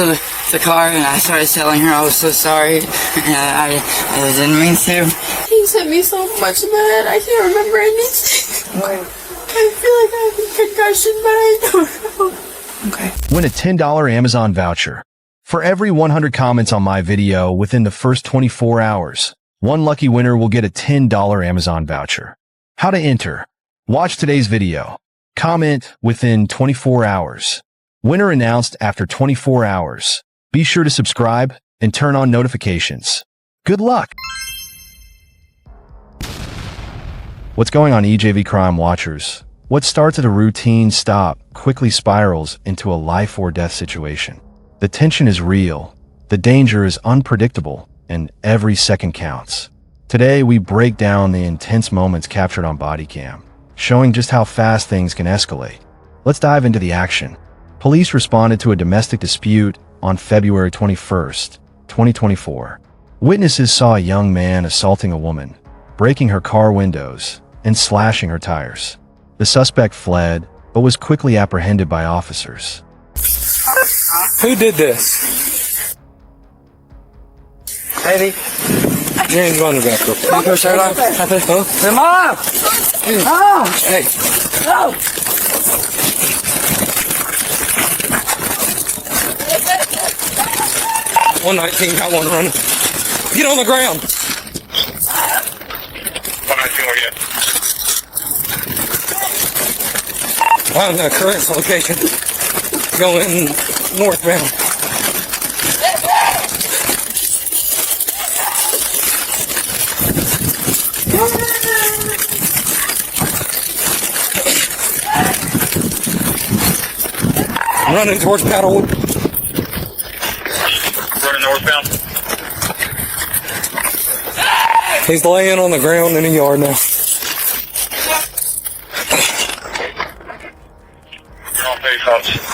to the car and I started telling her I was so sorry and I didn't mean to. He sent me so much mad, I can't remember anything. Okay. I feel like I have a concussion, but I don't know. Okay. Win a $10 Amazon voucher. For every 100 comments on my video within the first 24 hours, one lucky winner will get a $10 Amazon voucher. How to enter? Watch today's video. Comment within 24 hours. Winner announced after 24 hours. Be sure to subscribe and turn on notifications. Good luck! What's going on, EJV crime watchers? What starts at a routine stop quickly spirals into a life or death situation. The tension is real, the danger is unpredictable, and every second counts. Today, we break down the intense moments captured on Bodycam, showing just how fast things can escalate. Let's dive into the action. Police responded to a domestic dispute on February 21st, 2024. Witnesses saw a young man assaulting a woman, breaking her car windows, and slashing her tires. The suspect fled, but was quickly apprehended by officers. Who did this? Baby. James Vanderbeck. Come on, start off. Come on! Oh! Hey. Oh! 119 got one running. Get on the ground. 119 where you? I'm in a current location. Going northbound. I'm running towards Paddlewood. Running northbound. He's laying on the ground in a yard now. You're on pay phones.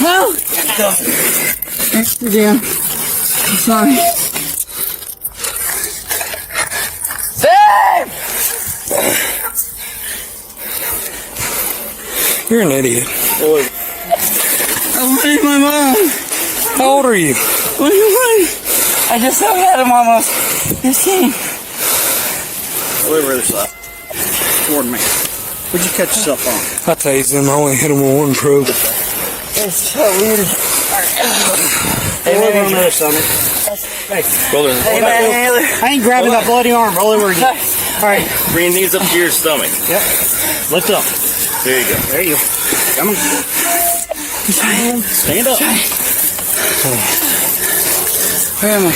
No! Dear. I'm sorry. Babe! You're an idiot. I wanted my mom. How old are you? What do you want? I just had him almost 15. Wait, where this up? Toward me. What'd you catch yourself on? I tased him. I only hit him with one probe. It's so weird. Hey, roll over on the other stomach. Hey, roll over. Hey, man, Taylor. I ain't grabbing that bloody arm. Roll over again. Alright. Bring your knees up to your stomach. Yep. Lift up. There you go. There you go. Come on. Stand up. Where am I?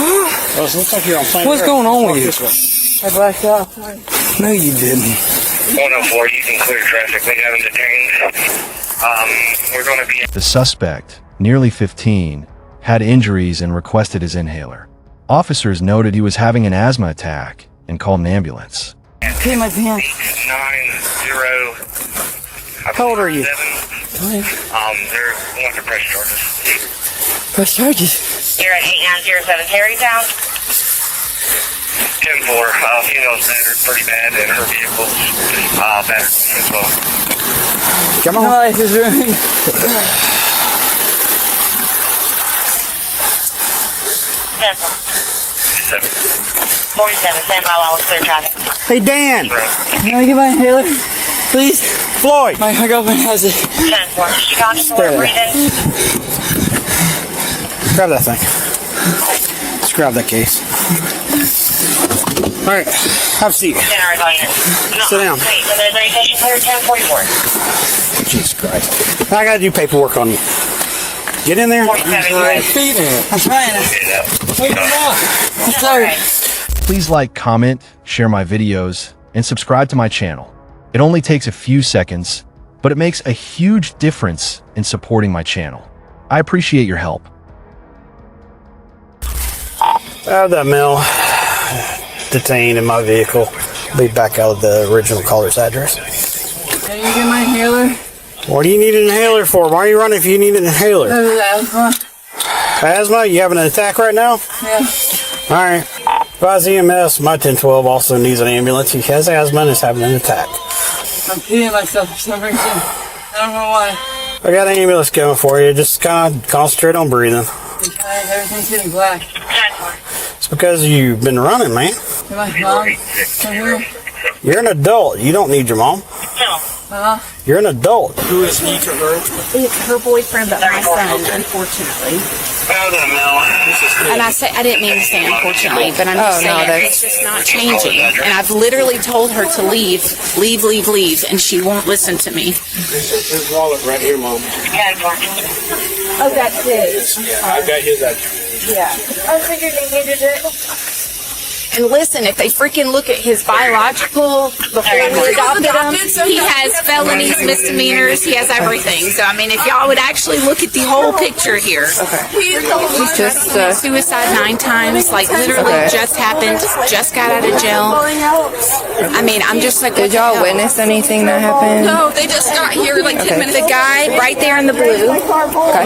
Oh, it looks like you're on planet What's Earth. going on Walk with you? this way. I blacked out. No, you didn't. 104, you can clear traffic. We have him detained. We're going to be... The suspect, nearly 15, had injuries and requested his inhaler. Officers noted he was having an asthma attack and called an ambulance. Okay, my pants. 890. How old are you? They're going for press charges. Press charges. You're at 8907 Terrytown. 10-4. Female's battered pretty bad, and her vehicle's battered as well. Come My on. life is ruined. 47, stand by while we clear traffic. Hey, Dan. Can I get my inhaler? Please? Floyd. My girlfriend has it. 10-4. She got you There. breathing. Grab that thing. Just grab that case. Alright. Have a seat. General unit. Sit down. Wait, so there's a station clear 1044. Jesus Christ. I gotta do paperwork on you. Get in there. 47. Feet in it. I'm trying to. I'm sorry. Please like, comment, share my videos, and subscribe to my channel. It only takes a few seconds, but it makes a huge difference in supporting my channel. I appreciate your help. I have that male detained in my vehicle. Be back out of the original caller's address. Can you get my inhaler? What do you need an inhaler for? Why are you running if you need an inhaler? Asthma. Asthma? You having an attack right now? Yeah. Alright. Advise EMS, my 1012 also needs an ambulance. He has asthma and is having an attack. I'm peeing myself for some reason. I don't know why. I got an ambulance coming for you. Just kind of concentrate on breathing. Everything's getting black. It's because you've been running, man. My mom come here. You're an adult. You don't need your mom. You're an adult. Who is he to her? It's her boyfriend, but my son, unfortunately. And I didn't mean to say unfortunately, but I'm just saying it's just not changing. And I've literally told her to leave, and she won't listen to me. His wallet right here, Mom. Oh, that's his. I've got his address. Yeah. I figured they needed it. And listen, if they freaking look at his biological, before we adopted him, he has felonies, misdemeanors, he has everything. So, I mean, if y'all would actually look at the whole picture here. He's just suicide 9 times, like literally just happened, just got out of jail. I mean, I'm just like, Did y'all witness anything that happened? No, they just got here like 10 minutes. The guy right there in the blue.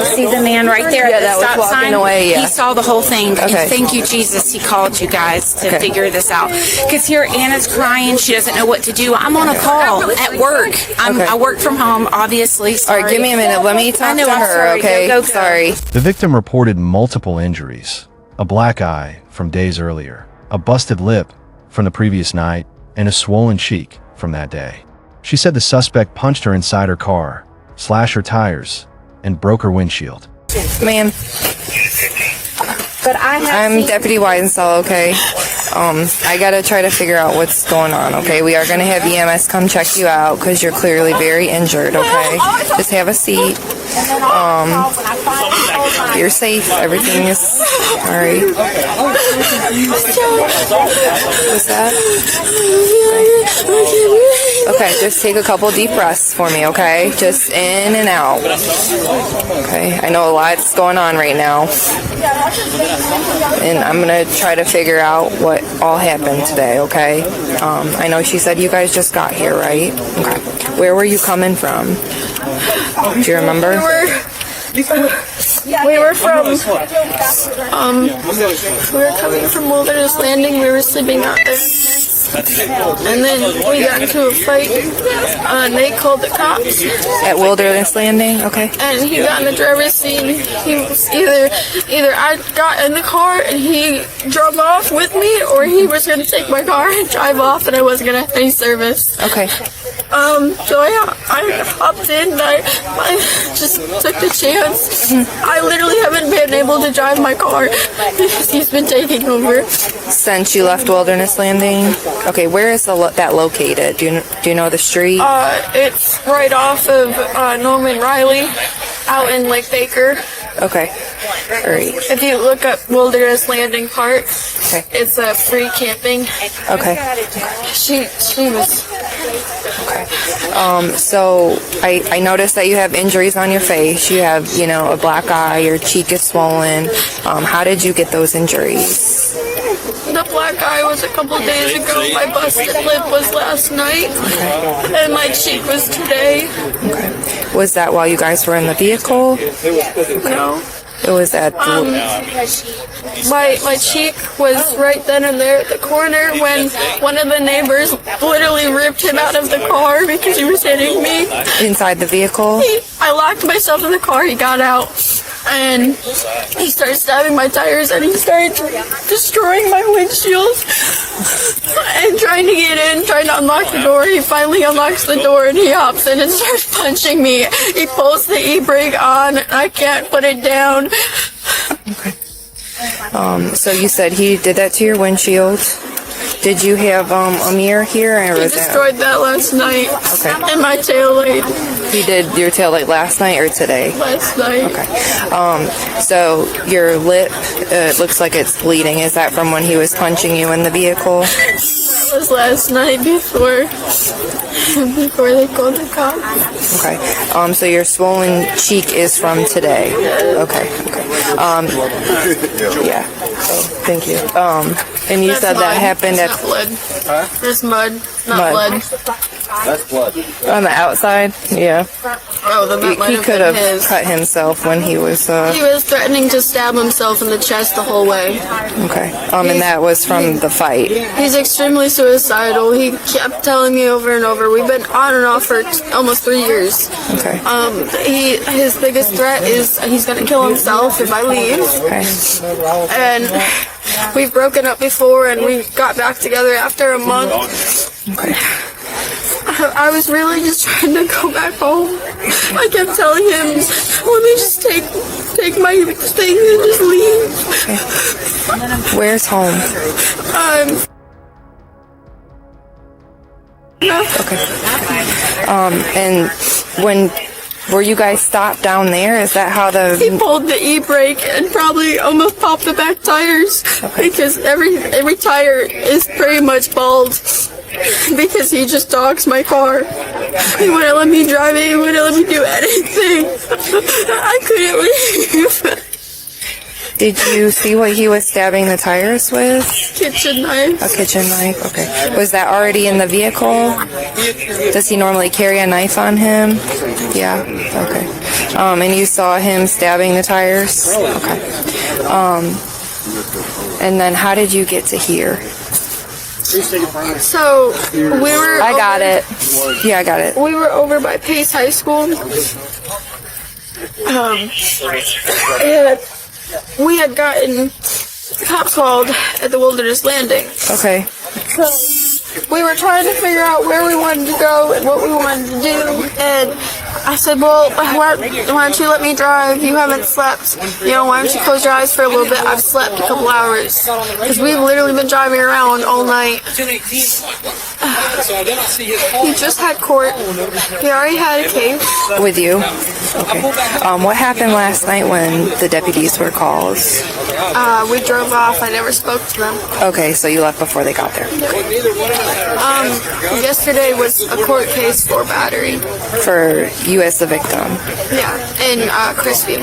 See the man right there at the that was stop walking sign? away, yeah. He saw the whole thing. Okay. And thank you, Jesus, he called you guys to figure this out. Because here Anna's crying. She doesn't know what to do. I'm on a call at work. I work from home, obviously. Sorry. All right, give me a minute. Let me talk to I'm her, sorry. okay? Go. Sorry. The victim reported multiple injuries, a black eye from days earlier, a busted lip from the previous night, and a swollen cheek from that day. She said the suspect punched her inside her car, slashed her tires, and broke her windshield. Ma'am, But I'm Deputy Weidenstall, okay? I gotta try to figure out what's going on, okay? We are gonna have EMS come check you out because you're clearly very injured, okay? Just have a seat. You're safe. Everything is alright. What's that? Okay, just take a couple deep breaths for me, okay? Just in and out. Okay, I know a lot's going on right now. And I'm gonna try to figure out what all happened today, okay? I know she said you guys just got here, right? Okay. Where were you coming from? Do you remember? We were coming from Wilderness Landing. We were sleeping out there. And then we got into a fight, and they called the cops. At Wilderness Landing? Okay. And he got in the driver's seat. He was either I got in the car and he drove off with me, or he was going to take my car and drive off, and I wasn't going to have any service. Okay. So I hopped in and I just took the chance. I literally haven't been able to drive my car because he's been taking over. Since you left Wilderness Landing? Okay, where is that located? Do you know the street? It's right off of Norman Riley out in Lake Baker. Okay. Alright. If you look up Wilderness Landing Park, Okay. it's free camping. Okay. She was... So I noticed that you have injuries on your face. You have, a black eye, your cheek is swollen. How did you get those injuries? The black eye was a couple days ago. My busted lip was last night. And my cheek was today. Okay. Was that while you guys were in the vehicle? No. It was at My cheek was right then and there at the corner when one of the neighbors literally ripped him out of the car because he was hitting me. inside the vehicle? I locked myself in the car, he got out, and he started stabbing my tires, and he started destroying my windshield and trying to get in, trying to unlock the door. He finally unlocks the door and he hops in and starts punching me. He pulls the e-brake on and I can't put it down. Okay. So you said he did that to your windshield. Did you have a mirror here? Or He was destroyed that last night. Okay. And my taillight He did your taillight last night or today? last night. Okay. So your lip looks like it's bleeding. Is that from when he was punching you in the vehicle? That was last night before they called the cops. Okay. So your swollen cheek is from today. Okay. Yeah. So thank you. And you That's said that mud. happened It's at not blood. It's mud, not Mud. blood. on the outside. Yeah, Oh, then that might he have could been have his. cut himself when he was. He was threatening to stab himself in the chest the whole way. Okay. And that was from the fight. He's extremely suicidal. He kept telling me over and over. We've been on and off for almost 3 years. Okay. His biggest threat is he's gonna kill himself if I leave. Okay. And we've broken up before, and we got back together after a month. Okay. I was really just trying to go back home. I kept telling him, let me just take my thing and just leave. Where's home? No. Okay. And when were you guys stopped down there? Is that how He the? pulled the e-brake and probably almost popped the back tires because every tire is pretty much bald because he just dogs my car. He wouldn't let me drive it. He wouldn't let me do anything. I couldn't leave. Did you see what he was stabbing the tires with? Kitchen knife. A kitchen knife. Okay. Was that already in the vehicle? Does he normally carry a knife on him? Yeah. Okay. And you saw him stabbing the tires? Okay. And then how did you get to here? So we were. I got it. Yeah, I got it. We were over by Pace High School. And we had gotten cops called at the Wilderness Landing. Okay. So we were trying to figure out where we wanted to go and what we wanted to do. And I said, well, why don't you let me drive? You haven't slept. You know, why don't you close your eyes for a little bit? I've slept a couple hours. Because we've literally been driving around all night. He just had court. He already had a case. With you? Okay. What happened last night when the deputies were called? We drove off. I never spoke to them. Okay, so you left before they got there. Yesterday was a court case for battery. For you as the victim. Yeah, in Crispy.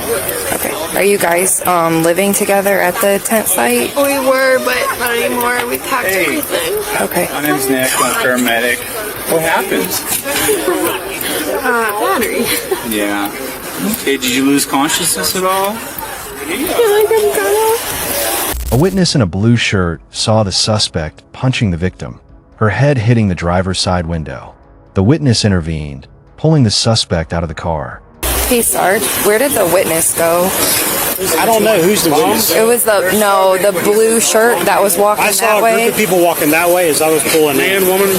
Okay. Are you guys living together at the tent site? We were, but not anymore. We packed everything. Okay. My name's Nick. I'm a paramedic. What happened? Battery. Yeah. Okay, did you lose consciousness at all? I feel like I'm gonna. A witness in a blue shirt saw the suspect punching the victim, her head hitting the driver's side window. The witness intervened, pulling the suspect out of the car. Hey, Sarge, where did the witness go? I don't know who's the witness. It was the blue shirt that was walking I saw that a way. group of people walking that way as I was pulling in. Woman?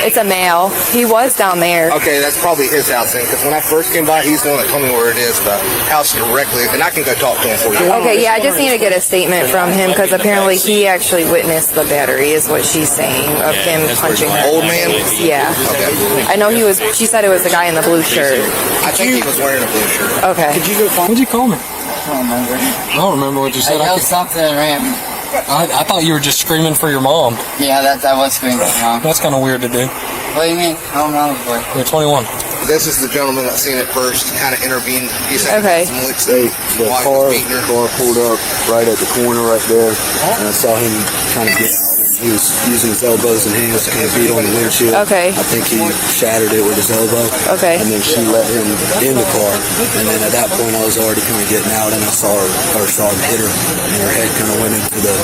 It's a male. He was down there. Okay, that's probably his house then, because when I first came by, he's the one that told me where it is, the house directly, and I can go talk to him for you. Okay, yeah, I just need to get a statement from him because apparently he actually witnessed the battery, is what she's saying, of him punching her. Old man? Yeah. Okay. I know she said it was the guy in the blue shirt. I think he was wearing a blue shirt. Okay. What'd you call me? I don't remember. I don't remember what you said. I yelled something and ran. I thought you were just screaming for your mom. Yeah, that was screaming for mom. That's kind of weird to do. What do you mean? How old am I? You're 21. This is the gentleman that seen it first, kind of intervened. He said Okay. some licks The while he car was beating her. pulled up right at the corner right there, and I saw him trying to get out. He was using his elbows and hands to kind of beat on the windshield. Okay. I think he shattered it with his elbow. Okay. And then she let him in the car, and then at that point I was already kind of getting out, and I saw him hit her, and her head kind of went into the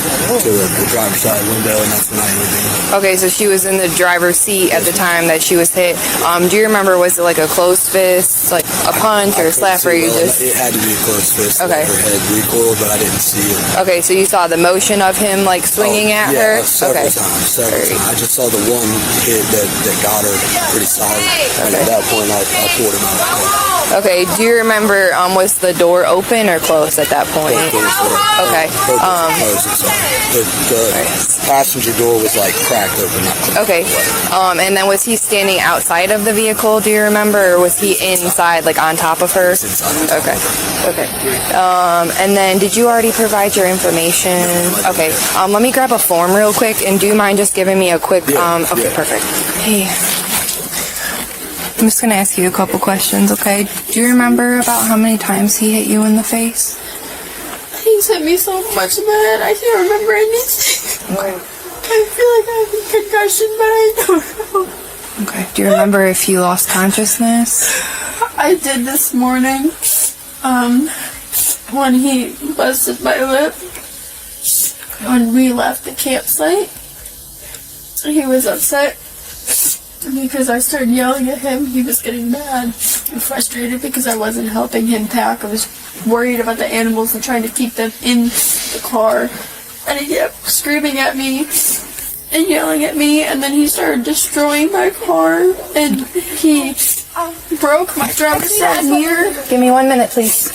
driver's side window, and that's when I intervened. Okay, so she was in the driver's seat at the time that she was hit. Do you remember, was it like a closed fist, like a punch or a slap, or you just... It had to be a closed fist. Okay. Her head recoiled, but I didn't see it. Okay, so you saw the motion of him like swinging at her? Several times. I just saw the one hit that got her pretty solid. And at that point, I pulled him out of the car. Okay, do you remember, was the door open or closed at that point? Okay. The passenger door was like cracked open. Okay. And then was he standing outside of the vehicle, do you remember, or was he inside, like on top of her? Okay. Okay. And then did you already provide your information? Okay. Let me grab a form real quick, and do you mind just giving me a quick, okay, perfect. Hey. I'm just gonna ask you a couple questions, okay? Do you remember about how many times he hit you in the face? He's hit me so much, man. I can't remember anything. I feel like I have a concussion, but I don't know. Okay. Do you remember if you lost consciousness? I did this morning, when he busted my lip, when we left the campsite. He was upset because I started yelling at him. He was getting mad and frustrated because I wasn't helping him pack. I was worried about the animals and trying to keep them in the car. And he kept screaming at me and yelling at me, and then he started destroying my car, and he broke my driver's side mirror. Give me 1 minute, please.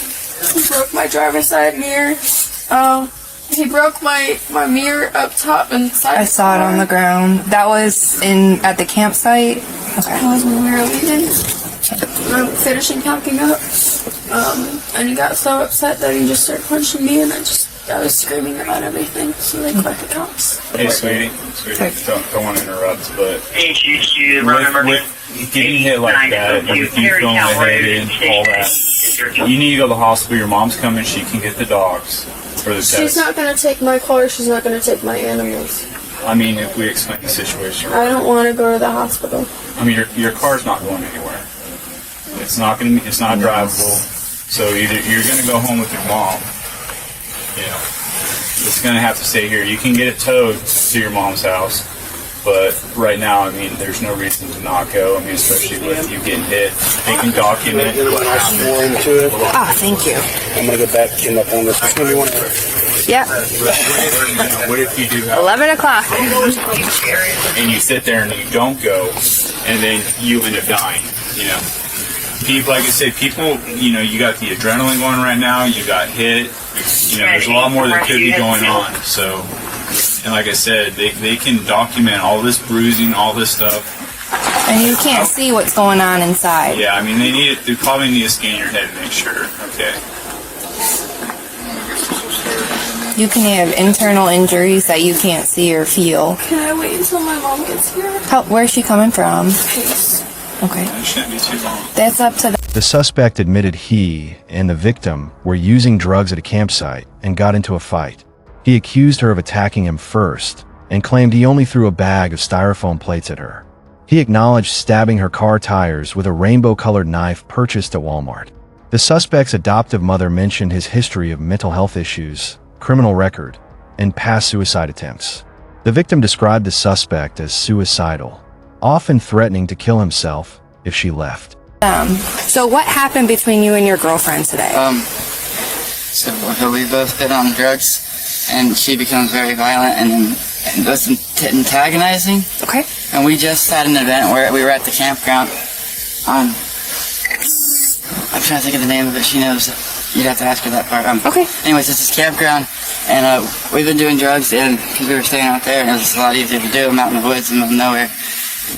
He broke my driver's side mirror. He broke my mirror up top and side. I saw it on the ground. That was at the campsite? Okay. That was when we were leaving. Finishing packing up. And he got so upset that he just started punching me, and I was screaming about everything, so they called the cops. Hey, sweetie. Don't want to interrupt, but with getting hit like that, and with you feeling lightheaded, all that, you need to go to the hospital. Your mom's coming. She can get the dogs for the test. She's not going to take my car. She's not going to take my animals. I mean, if we explain the situation. I don't want to go to the hospital. I mean, your car's not going anywhere. It's not drivable. So either you're going to go home with your mom. You know, it's going to have to stay here. You can get it towed to your mom's house, but right now, I mean, there's no reason to not go. I mean, especially with you getting hit. They can document what happened. More into it. Oh, thank you. I'm going to go back and up on this. It's going to be one of those. Yeah. What if you do have 11 o'clock. and you sit there and you don't go, and then you end up dying, you know? People, like I said, you know, you got the adrenaline going right now, you got hit, you know, there's a lot more that could be going on, so, and like I said, they can document all this bruising, all this stuff. And you can't see what's going on inside. Yeah, I mean, they probably need to scan your head to make sure, okay? You can have internal injuries that you can't see or feel. Can I wait until my mom gets here? Where's she coming from? Okay. It shouldn't be too long. That's up to The suspect admitted he and the victim were using drugs at a campsite and got into a fight. He accused her of attacking him first and claimed he only threw a bag of styrofoam plates at her. He acknowledged stabbing her car tires with a rainbow-colored knife purchased at Walmart. The suspect's adoptive mother mentioned his history of mental health issues, criminal record, and past suicide attempts. The victim described the suspect as suicidal, often threatening to kill himself if she left. So what happened between you and your girlfriend today? So we've both been on drugs, and she becomes very violent and was antagonizing. Okay. And we just had an event where we were at the campground. I'm trying to think of the name of it. She knows it. You'd have to ask her that part. Okay. Anyways, this is campground, and we've been doing drugs, and because we were staying out there, and it was a lot easier to do them out in the woods in the middle of nowhere.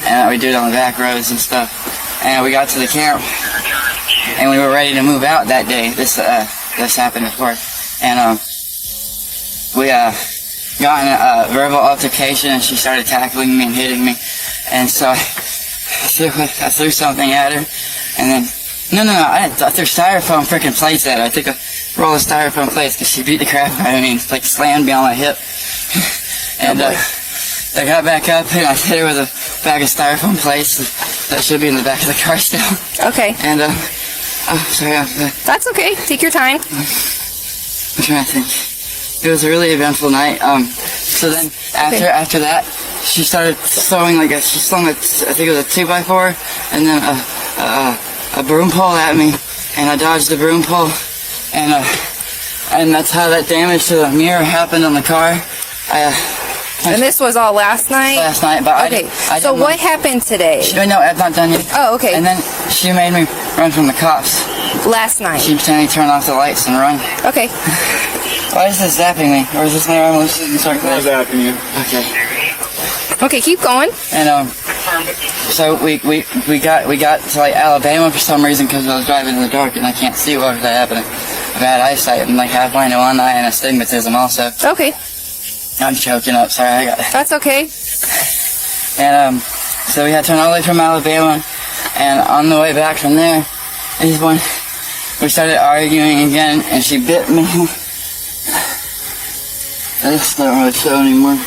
And we do it on the back roads and stuff. And we got to the camp, and we were ready to move out that day. This happened before, and we got in a verbal altercation, and she started tackling me and hitting me, and so I threw something at her, and then I threw styrofoam freaking plates at her. I took a roll of styrofoam plates because she beat the crap out of me and like slammed me on my hip, and I got back up and I hit her with a bag of styrofoam plates that should be in the back of the car still. Okay. And sorry. That's okay. Take your time. I'm trying to think. It was a really eventful night. So then after that, she started throwing I think it was a 2x4, and then a broom pole at me, and I dodged the broom pole, and that's how that damage to the mirror happened on the car. And this was all last night? Last night, but okay. So what happened today? No, I'm not done yet. Oh, okay. And then she made me run from the cops. Last night? She pretended to turn off the lights and run. Okay. Why is this zapping me? Or is this my arm loose? I'm zapping you. Okay. Okay, keep going. And so we got to Alabama for some reason because I was driving in the dark and I can't see what was happening. I had eyesight and half blind in one eye and astigmatism also. Okay. I'm choking up. Sorry, I got it. That's okay. And so we had to turn all the way from Alabama, and on the way back from there is when we started arguing again, and she bit me. This don't really show anymore.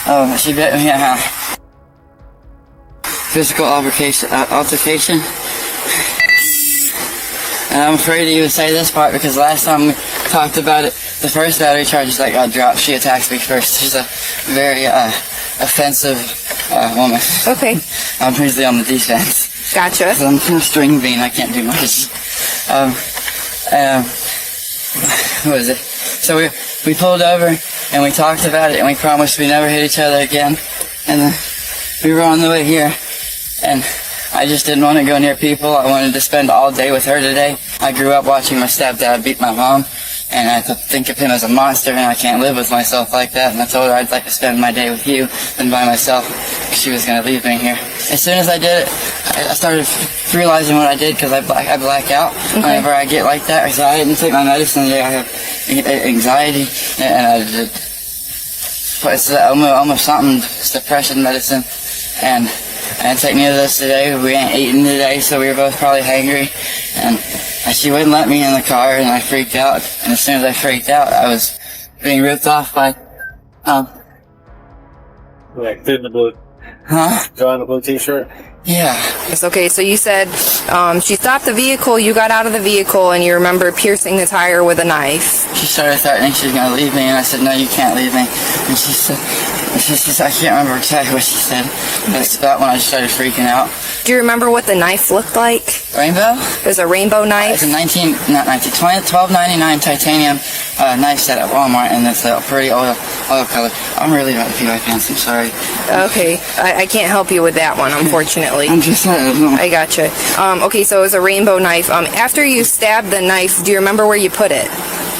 Oh, she bit me. Physical altercation. And I'm afraid to even say this part because last time we talked about it, the first battery charges that got dropped, she attacked me first. She's a very offensive woman. Okay. I'm usually on the defense. Gotcha. I'm a string bean, I can't do much. What was it? So we pulled over and we talked about it and we promised we never hit each other again. And then we were on the way here and I just didn't want to go near people. I wanted to spend all day with her today. I grew up watching my stepdad beat my mom, and I think of him as a monster, and I can't live with myself like that. And I told her I'd like to spend my day with you than by myself, because she was going to leave me here. As soon as I did it, I started realizing what I did, because I black out whenever I get like that. So I didn't take my medicine today. I have anxiety, and it's almost something, it's depression medicine, and I didn't take any of this today. We ain't eating today, so we were both probably hangry. And she wouldn't let me in the car, and I freaked out. And as soon as I freaked out, I was being ripped off by, Like, fit in the blue. Huh? Drawing the blue t-shirt? Yeah. It's okay. So you said she stopped the vehicle, you got out of the vehicle, and you remember piercing the tire with a knife. She started threatening she was going to leave me, and I said, no, you can't leave me. And she said, I can't remember exactly what she said. That's about when I just started freaking out. Do you remember what the knife looked like? Rainbow? It was a rainbow knife? It's a $12.99 titanium knife set at Walmart, and it's a pretty oil color. I'm really about to pee my pants, I'm sorry. Okay, I can't help you with that one, unfortunately. I'm just I gotcha. Okay, so it was a rainbow knife. After you stabbed the knife, do you remember where you put it?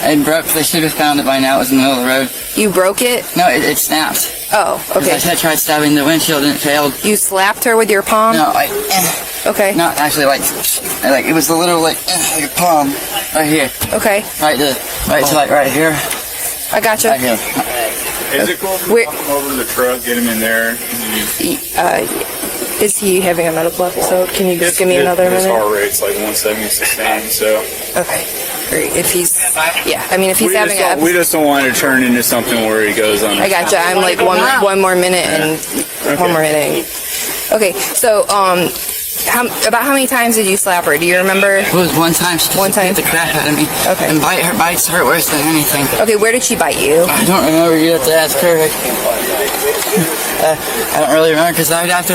It broke. They should have found it by now. It was in the middle of the road. You broke it? No, it snapped. Oh, okay. I tried stabbing the windshield and it failed. You slapped her with your palm? No, okay. Not actually, like it was a little like a palm right here. Okay. Right here. I gotcha. Right here. Is it cool if we walk him over to the truck, get him in there? Is he having a medical episode? Can you just give me another minute? His heart rate's like 170, 169, so. Okay. Great. If he's having a... We just don't want it to turn into something where he goes on. I gotcha. I'm like one more minute and one more thing. Okay, so about how many times did you slap her? Do you remember? It was one time. She just beat the crap out of me. Okay. And her bites hurt worse than anything. Okay, where did she bite you? I don't remember. You have to ask her. I don't really remember because right after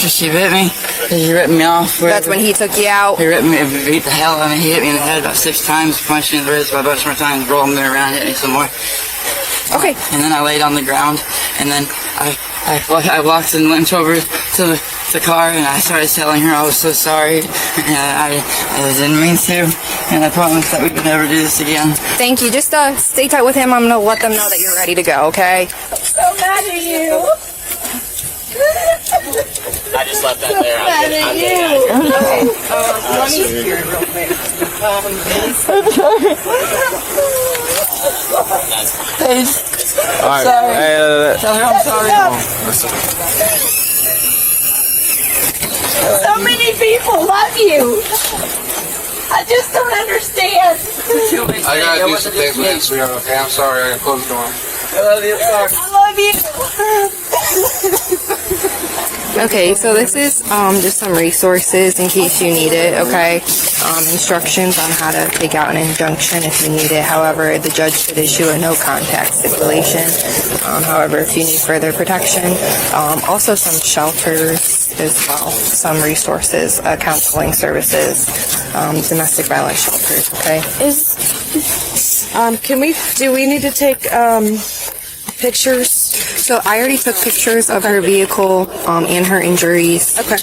she bit me, he ripped me off. That's when he took you out? He beat the hell out of me. He hit me in the head about 6 times, punched me in the wrist about a bunch more times, rolled me around, hit me some more. Okay. And then I laid on the ground, and then I walked and went over to the car, and I started telling her I was so sorry, and I didn't mean to, and I promised that we would never do this again. Thank you. Just stay tight with him. I'm going to let them know that you're ready to go, okay? I'm so mad at you. I just left that there. Mad at you. Let me hear it real quick. Alright. Sorry. Tell her I'm sorry. So many people love you. I just don't understand. I gotta do some things with that, sweetheart, okay? I'm sorry, I gotta close the door. I love you. Sorry. I love you. Okay, so this is just some resources in case you need it, okay? Instructions on how to take out an injunction if you need it. However, the judge did issue a no-contact stipulation. However, if you need further protection, also some shelters as well, some resources, counseling services, domestic violence shelters, okay? Do we need to take pictures? So I already took pictures of her vehicle and her injuries. Okay.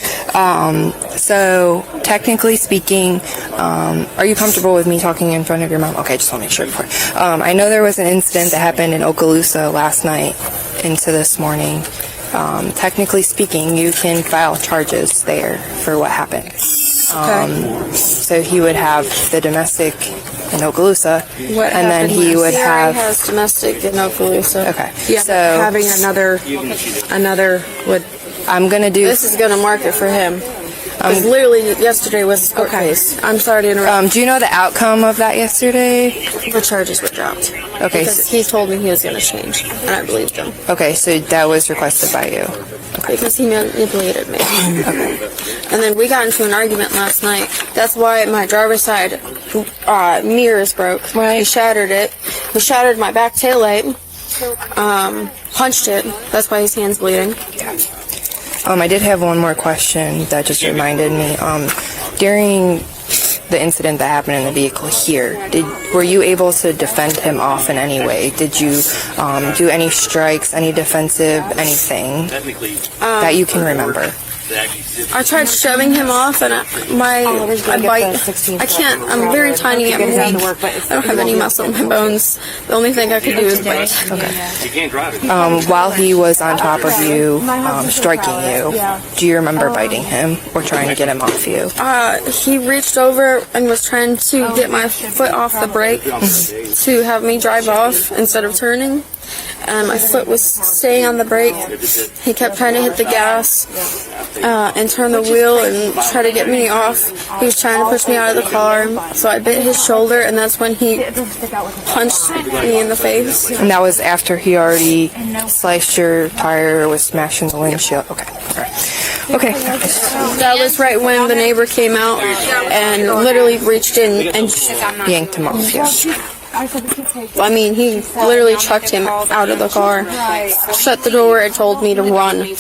So technically speaking, are you comfortable with me talking in front of your mom? Okay, just want to make sure before. I know there was an incident that happened in Okaloosa last night into this morning. Technically speaking, you can file charges there for what happened. So he would have the domestic in Okaloosa, and then he would have has domestic in Okaloosa. Okay. Yeah, So having another would. I'm gonna do. This is gonna mark it for him. 'Cause literally yesterday was court case. I'm sorry to interrupt. Do you know the outcome of that yesterday? The charges were dropped. Okay. Because he told me he was going to change, and I believed him. Okay, so that was requested by you. Because he manipulated me. And then we got into an argument last night. That's why my driver's side mirror is broke. He shattered it. He shattered my back tail light. Punched it. That's why his hand's bleeding. I did have one more question that just reminded me. During the incident that happened in the vehicle here, were you able to defend him off in any way? Did you do any strikes, any defensive, anything that you can remember? I tried shoving him off, and I bite. I can't. I'm very tiny. I'm weak. I don't have any muscle in my bones. The only thing I could do is bite. While he was on top of you, striking you, do you remember biting him or trying to get him off you? He reached over and was trying to get my foot off the brake to have me drive off instead of turning. And my foot was staying on the brake. He kept trying to hit the gas and turn the wheel and try to get me off. He was trying to push me out of the car, so I bit his shoulder, and that's when he punched me in the face. And that was after he already sliced your tire, was smashing the windshield. Okay. Okay. That was right when the neighbor came out and literally reached in and yanked him off. Yeah. I mean, he literally chucked him out of the car, shut the door, and told me to run.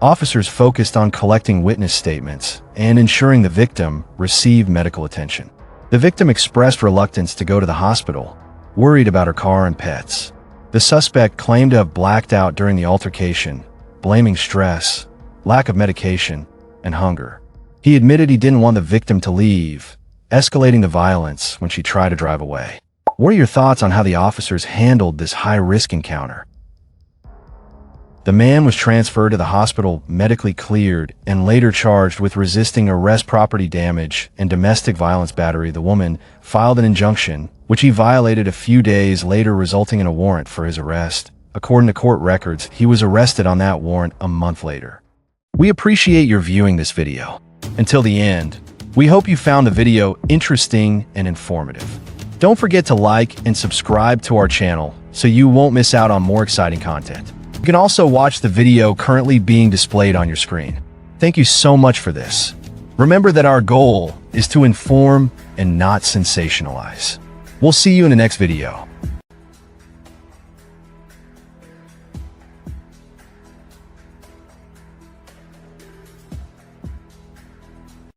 Officers focused on collecting witness statements and ensuring the victim received medical attention. The victim expressed reluctance to go to the hospital, worried about her car and pets. The suspect claimed to have blacked out during the altercation, blaming stress, lack of medication, and hunger. He admitted he didn't want the victim to leave, escalating the violence when she tried to drive away. What are your thoughts on how the officers handled this high-risk encounter? The man was transferred to the hospital, medically cleared, and later charged with resisting arrest, property damage, and domestic violence battery. The woman filed an injunction, which he violated a few days later, resulting in a warrant for his arrest. According to court records, he was arrested on that warrant a month later. We appreciate your viewing this video until the end. We hope you found the video interesting and informative. Don't forget to like and subscribe to our channel so you won't miss out on more exciting content. You can also watch the video currently being displayed on your screen. Thank you so much for this. Remember that our goal is to inform and not sensationalize. We'll see you in the next video.